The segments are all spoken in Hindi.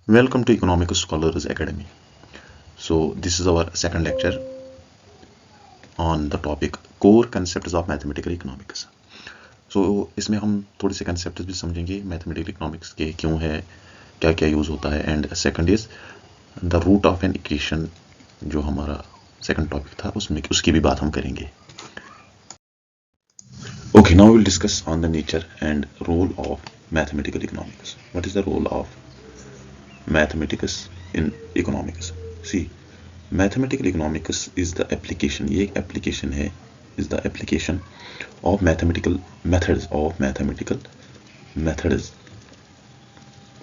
Welcome to Economic Scholars Academy. So, this is our second lecture on the topic Core Concepts of Mathematical Economics. So, इसमें हम थोड़े से concepts भी समझेंगे mathematical economics के क्यों है, क्या क्या यूज होता है, and second is the root of an equation जो हमारा सेकंड टॉपिक था उसमें उसकी भी बात हम करेंगे. Okay, now we'll discuss on the nature and role of mathematical economics. What is the role of mathematics in economics? See, mathematical economics is the application, ये एक एप्लीकेशन है, is the application of mathematical methods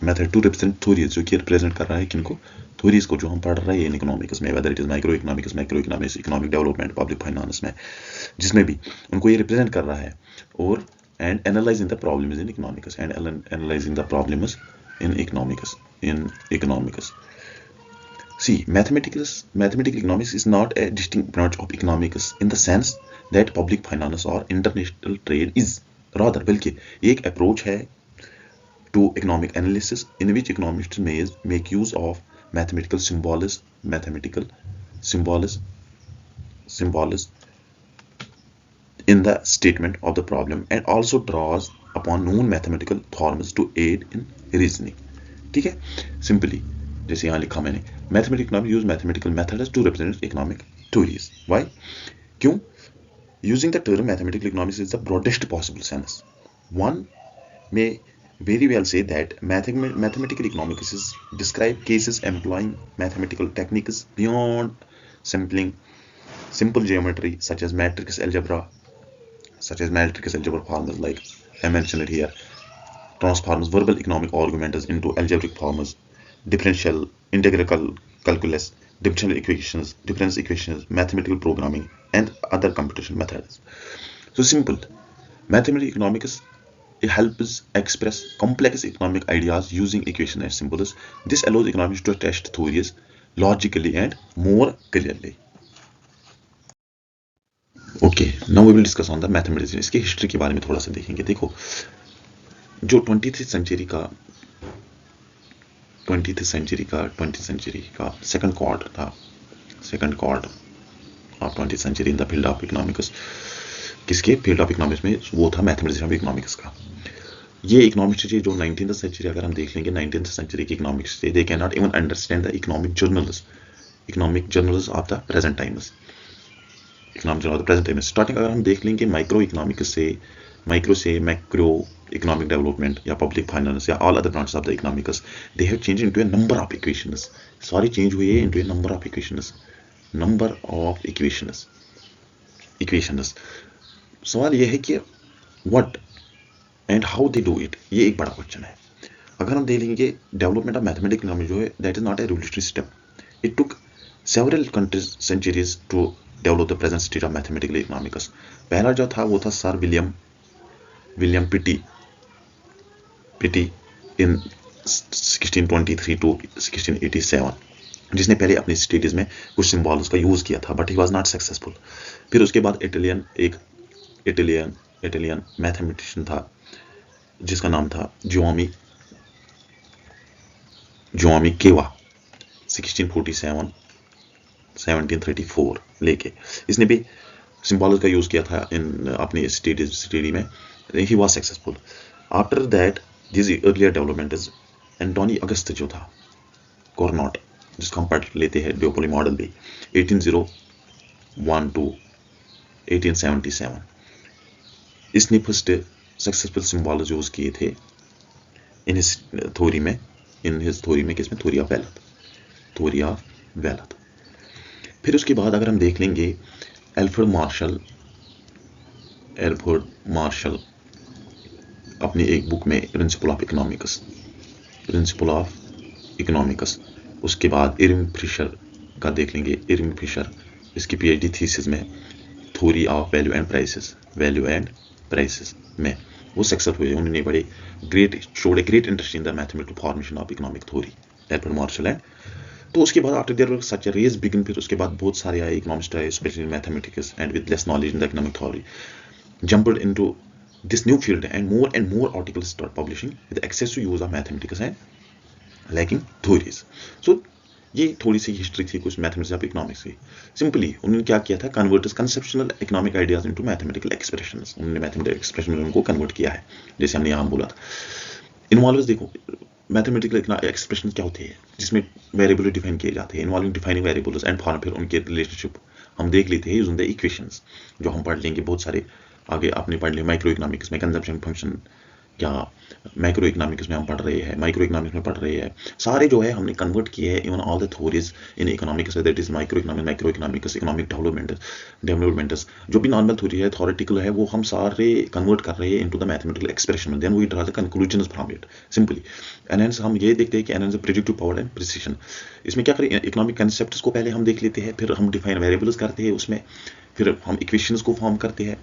method to represent theories, जो कि रिप्रेजेंट कर रहा है किनको, थ्योरीज को, जो हम पढ़ रहे हैं इन इकोनॉमिक्स में, whether it is micro economics, economic development, public finance में, जिसमें भी उनको ये रिप्रेजेंट कर रहा है. और and analysing the problems in economics in economics. See, mathematical economics is not a distinct branch of economics in the sense that public finance or international trade is. Rather, बल्कि ये एक approach है to economic analysis in which economists may make use of mathematical symbols in the statement of the problem and also draws upon known mathematical forms to aid in reasoning. ठीक है, simply जैसे यहाँ लिखा मैंने, mathematical economics use mathematical methods to represent economic theories. Why? क्यों? Using the term mathematical economics is the broadest possible sense. One may very well say that mathematical economics is describe cases employing mathematical techniques beyond simple geometry such as matrix algebra forms, like I mentioned it here, transforms verbal economic arguments into algebraic forms, differential integral calculus, difference equations, mathematical programming, and other computational methods. So simple. Mathematical economics, it helps express complex economic ideas using equations and symbols. This allows economics to test theories logically and more clearly. Okay, now we will discuss on the mathematics. इसके हिस्ट्री के बारे में थोड़ा सा देखेंगे. देखो, जो 20th सेंचुरी का second quarter of 20th century in the field of economics. किसके फील्ड ऑफ इकोनॉमिक्स में? वो था मैथमेटिक्स ऑफ इकोनॉमिक्स का. ये इकोनॉमिक्स जो 19th सेंचुरी, अगर हम देख लेंगे 19th सेंचुरी की इकोनॉमिक्स से, they can not even understand the economic journals of the present times. Starting अगर हम देख लेंगे माइक्रो से मैक्रो economic development या public finance या all other branches of the economics, they have changed into a number of equations. सारे change हुए into a number of equations. सवाल यह है कि what and how they do it, ये एक बड़ा क्वेश्चन है. अगर हम देख लेंगे डेवलपमेंट ऑफ मैथमेटिकल इकोनॉमी जो है, that is not a revolutionary step. It took several countries centuries to develop the present state of mathematical economics. पहला जो था वो था sir William Petty in 1623 to 1687, जिसने पहले अपनी स्टडीज में कुछ सिंबल्स का यूज किया था, but he was not successful. फिर उसके बाद इटालियन मैथमेटिशियन था जिसका नाम था जोआमी केवा, 1734 लेके, इसने भी सिंबल्स का यूज किया था इन अपनी स्टडी में. He was successful. After that this earlier development is Antoine Augustin जो था कोर्नॉट, जिसको हम पढ़ लेते हैं ड्यूपोली मॉडल भी, 1801 टू 1877. इसने फर्स्ट सक्सेसफुल सिंबल्स यूज किए थे इन हिज थ्योरी में किसमें? Theory of wealth. फिर उसके बाद अगर हम देख लेंगे एल्फ्रेड मार्शल अपनी एक बुक में प्रिंसिपल ऑफ इकोनॉमिक्स, उसके बाद इरविंग फिशर का देख लेंगे. इरविंग फिशर इसकी पीएचडी थीसिस में theory of value and prices में वो सक्सेस हुए. उन्होंने showed a great interest in the mathematical formation of economic theory, Alfred Marshall and. तो उसके बाद after there such a race begin, फिर उसके बाद बहुत सारे आए इकोनॉमिस्ट आए, specially mathematics, and with less knowledge in the economic theory jumped into this new field, and more articles start publishing with access to use of mathematics and lacking theories. So ये थोड़ी सी हिस्ट्री थी कुछ मैथमेटिक्स ऑफ इकोनॉमिक्स की। सिंपली उन्होंने क्या किया था, converters conceptual economic ideas into mathematical expressions, उन्होंने मैथमेटिकल एक्सप्रेशन में उनको कन्वर्ट किया है, जैसे हमने यहाँ बोला था। इन्वॉल्व्स देखो, मैथमेटिकल एक्सप्रेशन क्या होती है जिसमें वेरिएबल डिफाइन किए जाते हैं, involving defining variables and form, फिर उनके रिलेशनशिप हम देख लेते हैं यूजिंग द इक्वेशंस, जो हम पढ़ लेंगे बहुत सारे आगे आपने पढ़ लिया माइक्रो इकोनॉमिक्स में कंजम्पशन फंक्शन, क्या माइक्रो इकोनॉमिक्स में हम पढ़ रहे हैं, माइक्रो इकोनॉमिक्स में पढ़ रहे हैं, सारे जो है हमने कन्वर्ट किए हैं even all the theories in economics, that is micro economics, economic developments, जो भी नॉर्मल थ्योरी है, थ्योरेटिकल है, वो हम सारे कन्वर्ट कर रहे हैं into the mathematical expression, then we draw the conclusions from it simply. Enhance हम ये देखते हैं कि enhance predictive power and precision, इसमें क्या करें, इकोनॉमिक कंसेप्ट्स को पहले हम देख लेते हैं, फिर हम डिफाइन वेरिएबल्स करते हैं उसमें, फिर हम इक्वेशंस को फॉर्म करते हैं,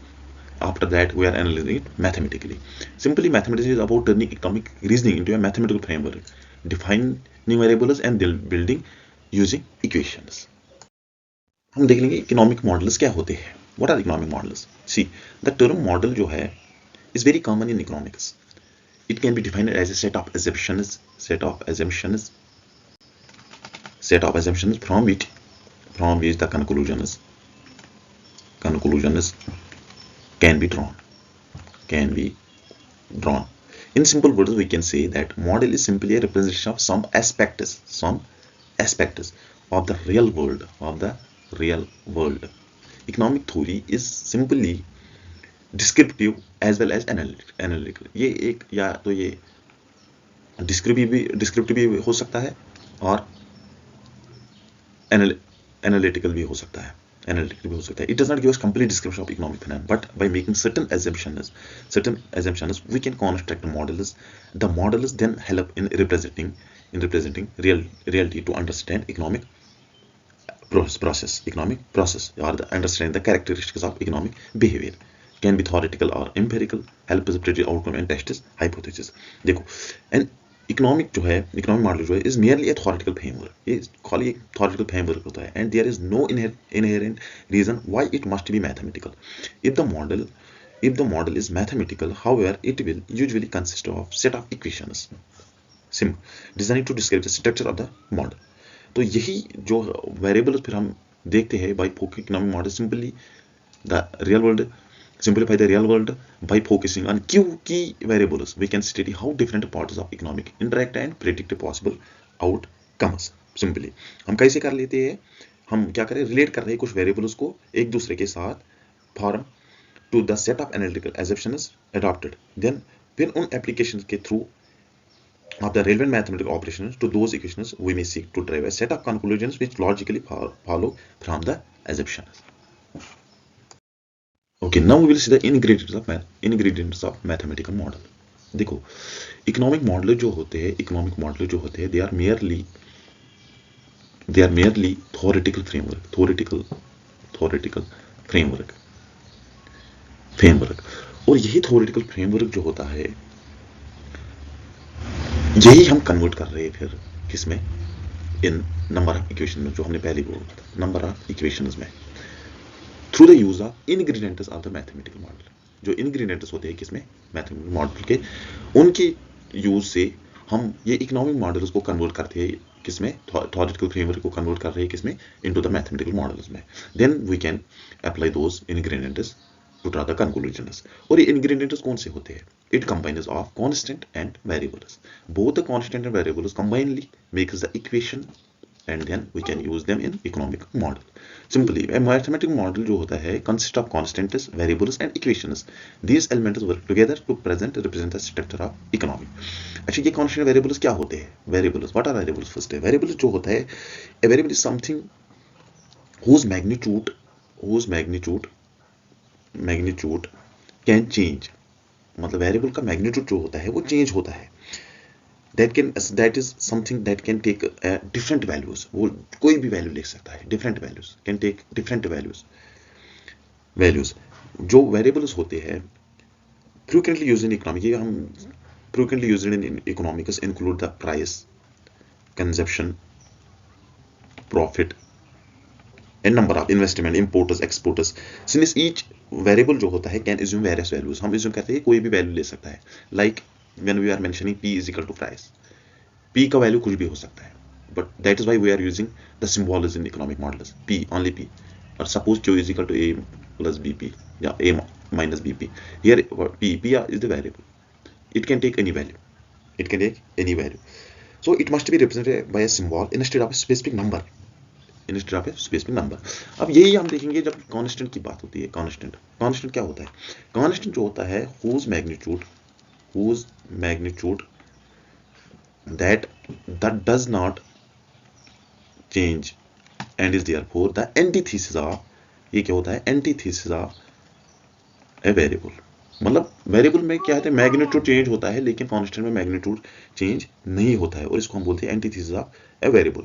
after that we are analyzing it mathematically. Simply mathematics is about turning economic reasoning into a mathematical framework, defining variables and building using equations. हम देख लेंगे इकोनॉमिक मॉडल्स क्या होते हैं। What are economic models? See, the term model जो है is very common in economics. It can be defined as a set of assumptions from which the conclusions can be drawn. In simple words, we can say that model is simply a representation of some aspects of the real world. Economic theory is simply descriptive as well as analytical. ये एक या तो ये डिस्क्रिप्टिव भी हो सकता है और एनालिटिकल भी हो सकता है। It does not give us complete description of economic phenomenon, but by making certain assumptions, we can construct models. The models then help in representing reality to understand economic process, or understand the characteristics of economic behavior. Can be theoretical or empirical, help us predict outcome and test hypothesis. देखो, and इकोनॉमिक मॉडल जो है is merely a theoretical framework, ये खाली एक थ्योरेटिकल फ्रेमवर्क होता है, and there is no inherent reason why it must be mathematical. If the model is mathematical, however it will usually consist of set of equations designed to describe the structure of the model. तो यही जो वेरिएबल फिर हम देखते हैं by economic model, simplify the real world by focusing on key variables. We can study how different parts of economic interact and predict possible outcomes. Simply हम कैसे कर लेते हैं, हम क्या करें, रिलेट कर रहे हैं कुछ वेरिएबल्स को एक दूसरे के साथ, form to the set of analytical assumptions adopted, then फिर उन एप्लीकेशंस के through of the relevant mathematical operations to those equations, we may seek to derive a set of conclusions which logically follow from the assumptions. Okay, now we will see the ingredients of mathematical model. देखो, इकोनॉमिक मॉडल जो होते हैं they are merely theoretical framework. और यही theoretical framework जो होता है, यही हम कन्वर्ट कर रहे हैं फिर किसमें, इन नंबर ऑफ इक्वेशन, जो हमने पहले बोला था, नंबर ऑफ इक्वेशंस में, through the use of ingredients of the mathematical model. जो इनग्रीडियंट्स होते हैं किसमें, मैथमेटिकल मॉडल के, उनके यूज से हम ये इकोनॉमिक मॉडल्स को कन्वर्ट करते हैं किसमें, थ्योरेटिकल फ्रेमवर्क को कन्वर्ट कर रहे हैं किसमें, इनटू द मैथमेटिकल मॉडल्स में। Then we can apply those ingredients to draw the conclusions. और ये इनग्रीडियंट्स कौन से होते हैं? It combines of constant and variables. Both the constant and variables combinely makes the equation, and then we can use them in economic model. Simply, a mathematical model जो होता है consist of constants, variables and equations. These elements work together to represent the structure of economy. अच्छा, ये constant variables क्या होते हैं? Variables. What are variables? First है variables जो होता है, a variable is something whose magnitude can change. मतलब variable का magnitude जो होता है वो change होता है. that is something that can take different values. वो कोई भी वैल्यू ले सकता है, different values can take different values. जो variables होते हैं frequently used in economics, ये हम frequently used in economics include the price, consumption, profit and number of investment, importers, exporters. Since each variable जो होता है can assume various values, हम assume करते हैं कोई भी वैल्यू ले सकता है, like when we are mentioning P is equal to price. P का वैल्यू कुछ भी हो सकता है, but that is why we are using the symbol in economic models, P, only P. Or suppose Q is equal to A plus BP, yeah, A minus BP. Here P is the variable. It can take any value. It can take any value. So it must be represented by a symbol instead of a specific number. Instead of a specific number. अब यही हम देखेंगे जब कांस्टेंट की बात होती है. कांस्टेंट क्या होता है? कांस्टेंट जो होता है whose magnitude that does not change and is therefore the antithesis of, ये क्या होता है? Antithesis of a variable. मतलब वेरिएबल में क्या है, मैग्नीट्यूड चेंज होता है लेकिन कांस्टेंट में मैग्नीट्यूड चेंज नहीं होता है, और इसको हम बोलते हैं antithesis of a variable.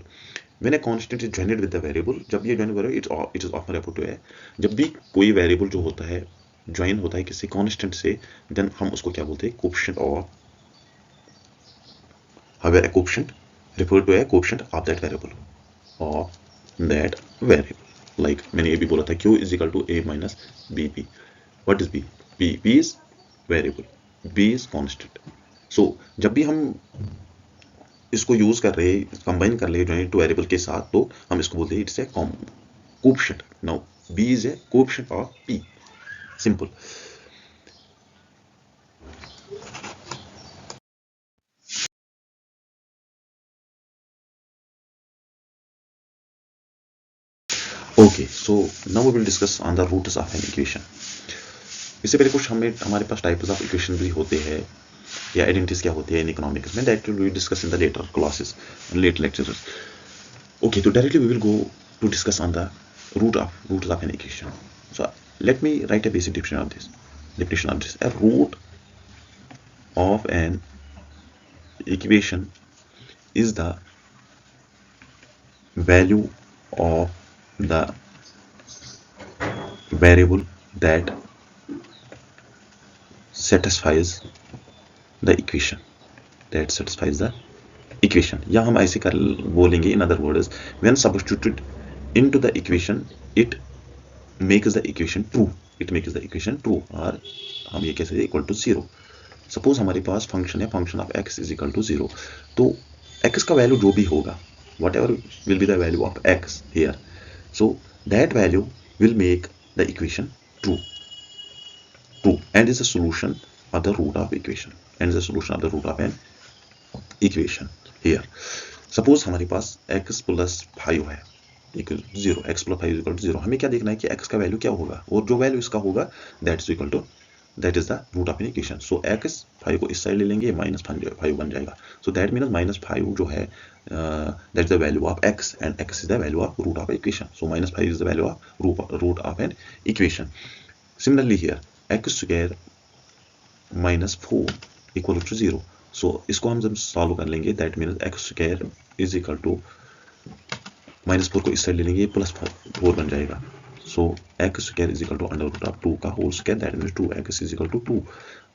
When a constant is joined with the variable, जब ये join variable it is often referred to a, जब भी कोई वेरिएबल जो होता है ज्वाइन होता है किसी कांस्टेंट से, देन हम उसको क्या बोलते हैं? Coefficient of, where a coefficient refer to a coefficient of that variable. Like मैंने ये भी बोला था Q is equal to A minus BP. What is B? B is variable, B is constant. So जब भी हम इसको यूज कर रहे हैं, कंबाइन कर रहे हैं टू वेरिएबल के साथ, तो हम इसको बोलते हैं it's a coefficient. Now B is a coefficient of P. Simple. Okay, so now we will discuss on the roots of an equation. इससे पहले कुछ हमारे पास टाइप्स ऑफ इक्वेशन भी होते हैं या आइडेंटिटीज क्या होती है इन इकोनॉमिक्स में, that we discuss in the later classes and later lectures. Okay, तो directly we will go to discuss on the roots of an equation. So let me write a basic definition of this. A root of an equation is the value of the variable that satisfies the equation. या हम ऐसे कर बोलेंगे, in other words, when substituted into the equation, it makes the equation true. और हम ये कैसे इक्वल टू 0. सपोज हमारे पास फंक्शन है, function of x is equal to 0. तो x का वैल्यू जो भी होगा, whatever will be the value of x here, so that value will make the equation true and is the solution of the root of an equation here. Suppose हमारे पास x प्लस 5 है equal 0, x plus 5 equal to 0. हमें क्या देखना है कि x का वैल्यू क्या होगा, और जो वैल्यू इसका होगा that is the root of an equation. So x 5 को इस साइड ले लेंगे, माइनस 5 बन जाएगा. सो दैट मीन्स माइनस 5 जो है that is the value of x and x is the value of root of equation. So minus 5 is the value of root of an equation. Similarly here x square minus 4 equal to 0. सो इसको हम जब सॉल्व कर लेंगे, that means x square is equal to minus 4 को इस साइड ले लेंगे, प्लस 4 बन जाएगा. So x square is equal to under root of 2 का whole square, that means 2x is equal to 2.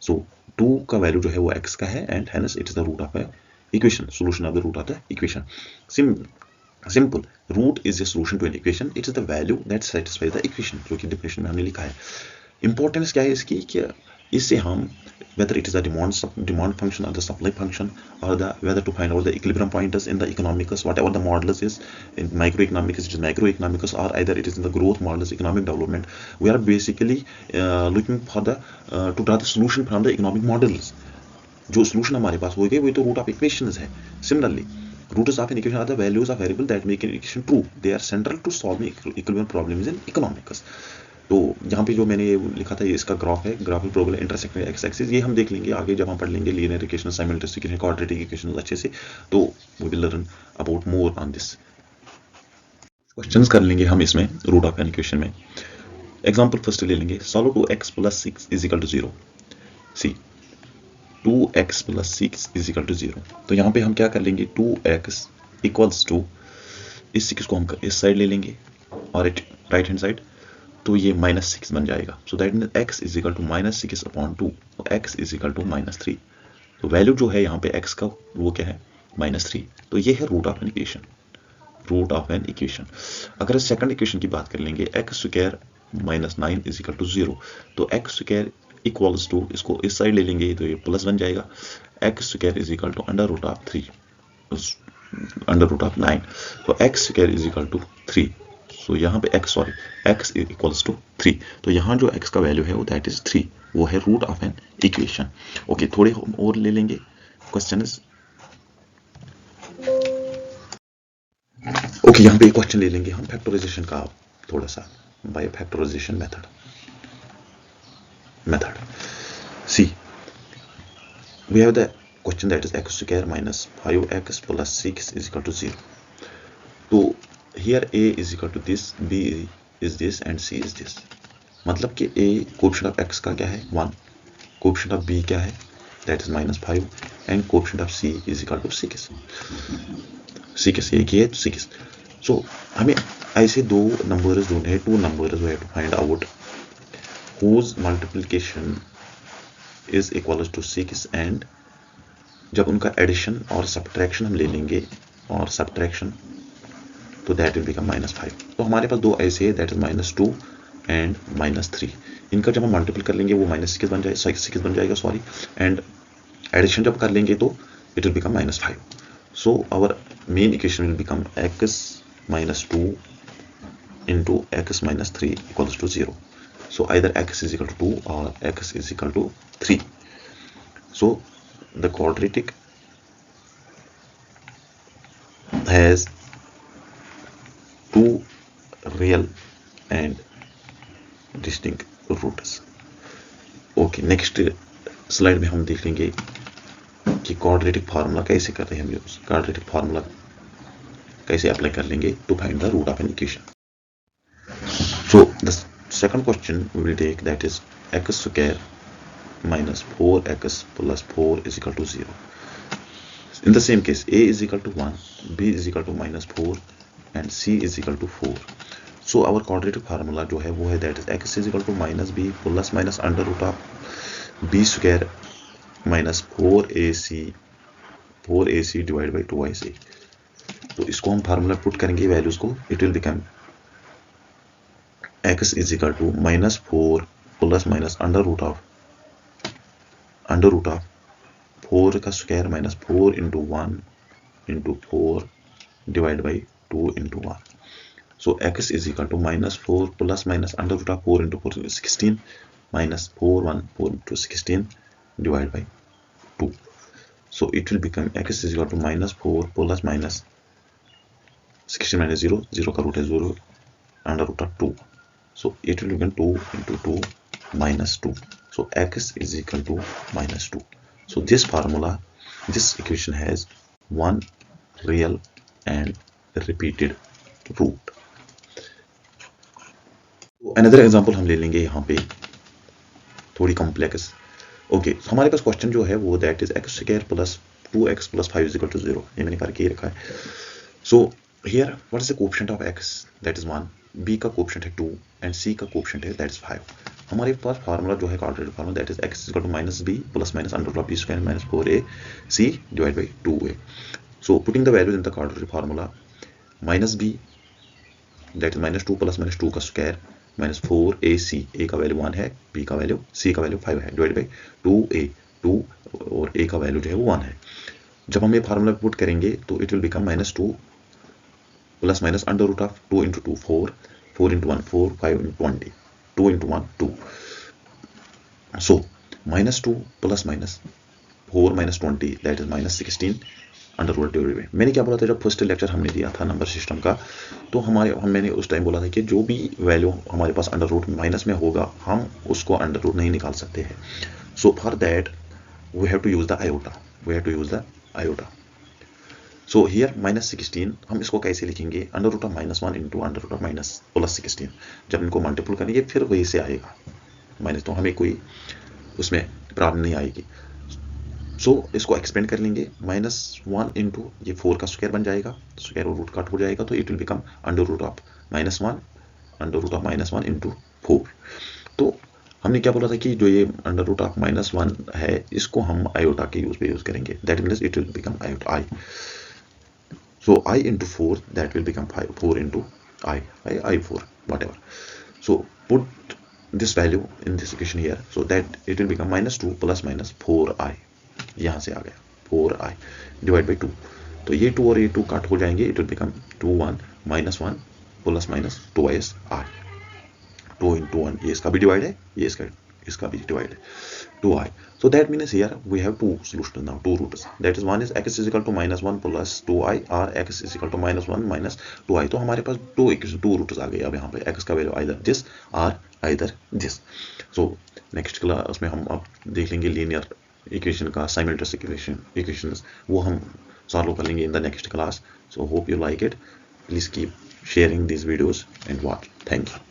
सो 2 का वैल्यू जो है वो x का है, and hence it is the root of a equation, solution of the root of the equation. Simple. Root is a solution to an equation, it is the value that satisfies the equation, जो कि डेफिनेशन में हमने लिखा है. इंपॉर्टेंस क्या है इसकी, कि इससे हम whether it is a demand function or the supply function, or whether to find out the equilibrium pointers in the economics, whatever the models is in microeconomics, it is macroeconomics, or either it is in the growth models, economic development, we are basically looking for the to draw the solution from the economic models. जो solution हमारे पास होगी वही तो root of equations है. Similarly, roots of an equation are the values of variable that make an equation true. They are central to solving equilibrium problems in economics. तो यहाँ पे जो मैंने ये लिखा था, ये इसका ग्राफ है, ग्राफिक प्रोबल इंटरसेक्टिंग एक्स एक्सिस. ये हम देख लेंगे आगे जब हम पढ़ लेंगे linear equation, simultaneous equation, quadratic equation अच्छे से, तो we will learn about more on this. Questions कर लेंगे हम इसमें रूट ऑफ एन इक्वेशन में. एग्जांपल फर्स्ट ले लेंगे. Solve 2x plus 6 is equal to 0. See 2x plus 6 is equal to 0. तो यहाँ पे हम क्या कर लेंगे, 2x इक्वल्स टू इस 6 को हम इस साइड ले लेंगे और राइट हैंड साइड, तो ये -6 बन जाएगा. So that means x is equal to -6 upon 2, x is equal to -3. तो वैल्यू जो है यहाँ पे x का वो क्या है, -3. तो ये है रूट ऑफ एन इक्वेशन. अगर सेकंड इक्वेशन की बात कर लेंगे, x square -9 is equal to 0. तो x स्क्वायर इक्वल्स टू, इसको इस साइड ले लेंगे तो ये प्लस बन जाएगा, x square is equal to under root of 3. Under root of 9, तो x square is equal to 3। So यहाँ पे एक्स इक्वल्स टू 3, तो यहाँ जो एक्स का वैल्यू है वो दैट इज 3, वो है root of an equation. Okay, थोड़े और ले लेंगे क्वेश्चन इज, ओके यहाँ पे क्वेश्चन ले लेंगे हम फैक्टराइजेशन का थोड़ा सा, by factorisation method. See we have the question that is x square minus 5x plus 6 is equal to 0. तो here a is equal to this, b is this and c is this. मतलब कि a कोएफिशिएंट ऑफ x का क्या है 1, कोएफिशिएंट ऑफ b क्या है that is minus 5 and coefficient of c is equal to 6. 6 एक ही है 6. So हमें ऐसे दो नंबर्स ढूंढने हैं, 2 numbers we have to find out whose multiplication is equal to 6 and जब उनका एडिशन और सब्ट्रैक्शन हम ले लेंगे और सब्ट्रैक्शन तो दैट विल बिकम -5. तो हमारे पास दो ऐसे है दैट इज -2 एंड -3. इनका जब हम मल्टीपल कर लेंगे वो -6 बन जाएगा, 6 बन जाएगा सॉरी, एंड एडिशन जब कर लेंगे तो it will become -5. So our main equation will become x -2 into x -3 equals to 0. So either x is equal to 2 or x is equal to 3. So the quadratic has two real and distinct roots. Okay, next slide में हम देख लेंगे कि quadratic फार्मूला कैसे कर रहे हैं हम यूज, quadratic फार्मूला कैसे अप्लाई कर लेंगे to find the root of an equation. So the second question we will take that is x square minus 4x plus 4 is equal to 0. In the same case a is equal to 1, b is equal to -4 and c is equal to 4. So our quadratic formula जो है वो है that is x is equal to -b plus minus under root of b square minus 4ac divided by 2ac. तो इसको हम फार्मूला पुट करेंगे वैल्यूज को, it will become x is equal to -4 plus minus under root of 4 का square minus 4 into 1 into 4 divided by 2 into 1. So x is equal to -4 plus minus under root of 4 into 4 is 16 minus 4 into 16 divided by 2. So it will become x is equal to -4 plus minus 16 minus 0, 0 का रूट है 0 under root of 2. So it will become 2 into 2 minus 2. So x is equal to -2. So this formula, this equation has one real and repeated root. Another example हम ले लेंगे यहाँ पे थोड़ी कॉम्प्लेक्स. ओके, हमारे पास क्वेश्चन जो है वो that is x square plus 2x plus 5 is equal to 0. ये मैंने करके रखा है. So here what is the coefficient of x that is 1, b का कोएफिशिएंट है 2 एंड c का कोएफिशिएंट है दैट इज 5. हमारे पास फार्मूला जो है quadratic formula that is x is equal to -b plus minus under root of b square minus 4ac divide bye 2a. So putting the values in the quadratic formula, -b that is -2 plus minus 2 का स्क्वायर माइनस 4ac, a का वैल्यू 1 है, b का वैल्यू c का वैल्यू 5 है, डिवाइड बाय 2a, 2 और a का वैल्यू जो है वो 1 है. जब हम ये फार्मूला पुट करेंगे तो it will become -2 plus minus under root of 2 into 2 4, 4 into 1 4, 5 into 20, 2 into 1 2. So -2 plus minus 4 minus 20 that is -16 under root divide by. मैंने क्या बोला था जब फर्स्ट लेक्चर हमने दिया था नंबर सिस्टम का, तो मैंने उस टाइम बोला था कि जो भी वैल्यू हमारे पास अंडर रूट माइनस में होगा हम उसको अंडर रूट नहीं निकाल सकते हैं. So for that we have to use the iota. So here -16 हम इसको कैसे लिखेंगे, under root of -1 into under root of minus plus 16. जब इनको मल्टीपल करेंगे फिर वही से आएगा माइनस, तो हमें कोई उसमें प्रॉब्लम नहीं आएगी. सो इसको एक्सपेंड कर लेंगे, -1 इंटू ये 4 का स्क्वायर बन जाएगा, स्क्वायर और रूट कट हो जाएगा, तो it will become under root of -1 into 4. तो हमने क्या बोला था कि जो ये अंडर रूट ऑफ -1 है इसको हम आयोटा के यूज पे यूज करेंगे, that means it will become iota I. So I into 4 that will become 5, 4 into I4 whatever. So put this value in this equation here, so that it will become -2 plus minus 4i. यहाँ से आ गया 4i divided by 2. तो ये 2 और ये 2 कट हो जाएंगे, it will become 2 1 -1 plus minus 2s r, 2 into 1, ये इसका भी डिवाइड है, ये इसका भी डिवाइड है, 2i. So that means here we have two solutions now, two roots. That is one is x is equal to -1 plus 2i or x is equal to -1 minus 2i. तो हमारे पास दो रूट्स आ गए अब यहाँ पे, x का value either this or either this. So next class में हम अब देख लेंगे लीनियर इक्वेशन का साइमल्टेनियस इक्वेशंस, वो हम सॉल्व कर लेंगे in the next class. So hope you like it. Please keep sharing these videos and watch. Thank you.